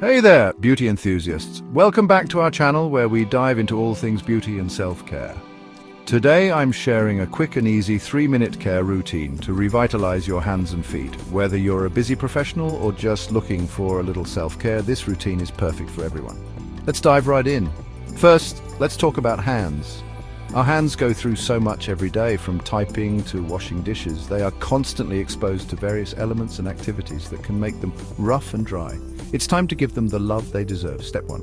Hey there, beauty enthusiasts. Welcome back to our channel where we dive into all things beauty and self-care. Today I'm sharing a quick and easy 3-minute care routine to revitalize your hands and feet. Whether you're a busy professional or just looking for a little self-care, this routine is perfect for everyone. Let's dive right in. First, let's talk about hands. Our hands go through so much every day, from typing to washing dishes. They are constantly exposed to various elements and activities that can make them rough and dry. It's time to give them the love they deserve. Step 1.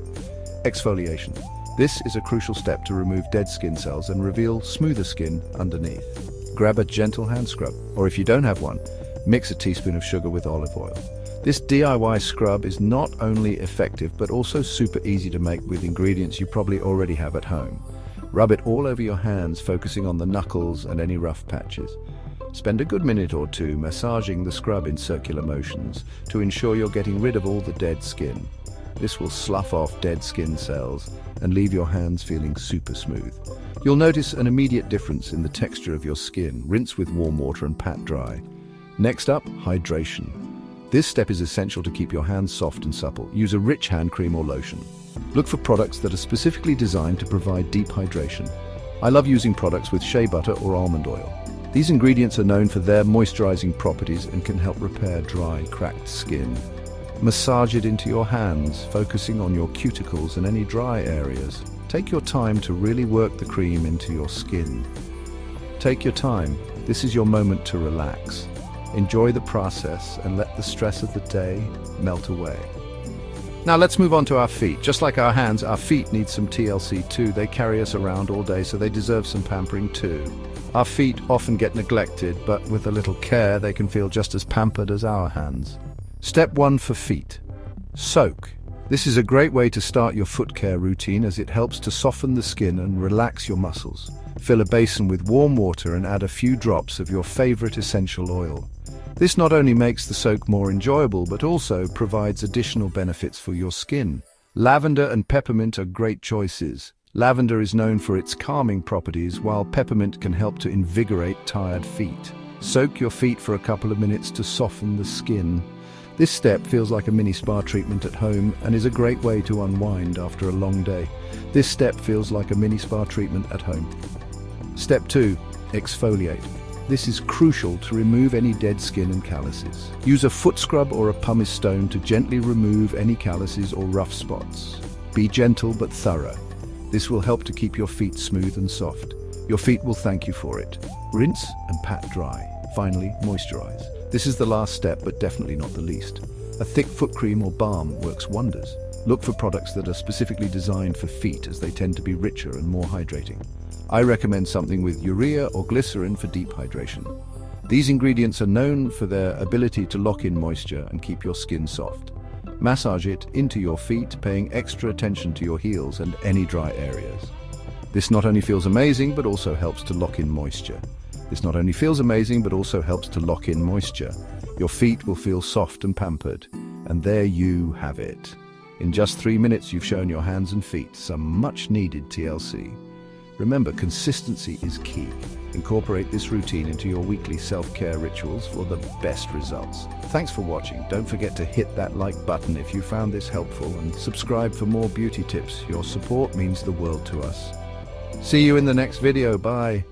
Exfoliation. This is a crucial step to remove dead skin cells and reveal smoother skin underneath. Grab a gentle hand scrub, or if you don't have one, mix a teaspoon of sugar with olive oil. This DIY scrub is not only effective but also super easy to make with ingredients you probably already have at home. Rub it all over your hands, focusing on the knuckles and any rough patches. Spend a good minute or two massaging the scrub in circular motions to ensure you're getting rid of all the dead skin. This will slough off dead skin cells and leave your hands feeling super smooth. You'll notice an immediate difference in the texture of your skin. Rinse with warm water and pat dry. Next up, hydration. This step is essential to keep your hands soft and supple. Use a rich hand cream or lotion. Look for products that are specifically designed to provide deep hydration. I love using products with shea butter or almond oil. These ingredients are known for their moisturizing properties and can help repair dry, cracked skin. Massage it into your hands, focusing on your cuticles and any dry areas. Take your time to really work the cream into your skin. Take your time. This is your moment to relax. Enjoy the process and let the stress of the day melt away. Now let's move on to our feet. Just like our hands, our feet need some TLC too. They carry us around all day, so they deserve some pampering too. Our feet often get neglected, but with a little care, they can feel just as pampered as our hands. Step 1 for feet. Soak. This is a great way to start your foot care routine, as it helps to soften the skin and relax your muscles. Fill a basin with warm water and add a few drops of your favorite essential oil. This not only makes the soak more enjoyable, but also provides additional benefits for your skin. Lavender and peppermint are great choices. Lavender is known for its calming properties, while peppermint can help to invigorate tired feet. Soak your feet for a couple of minutes to soften the skin. This step feels like a mini spa treatment at home and is a great way to unwind after a long day. This step feels like a mini spa treatment at home. Step 2. Exfoliate. This is crucial to remove any dead skin and calluses. Use a foot scrub or a pumice stone to gently remove any calluses or rough spots. Be gentle but thorough. This will help to keep your feet smooth and soft. Your feet will thank you for it. Rinse and pat dry. Finally, moisturize. This is the last step, but definitely not the least. A thick foot cream or balm works wonders. Look for products that are specifically designed for feet, as they tend to be richer and more hydrating. I recommend something with urea or glycerin for deep hydration. These ingredients are known for their ability to lock in moisture and keep your skin soft. Massage it into your feet, paying extra attention to your heels and any dry areas. This not only feels amazing, but also helps to lock in moisture. Your feet will feel soft and pampered, and there you have it. In just 3 minutes, you've shown your hands and feet some much-needed TLC. Remember, consistency is key. Incorporate this routine into your weekly self-care rituals for the best results. Thanks for watching. Don't forget to hit that like button if you found this helpful, and subscribe for more beauty tips. Your support means the world to us. See you in the next video. Bye.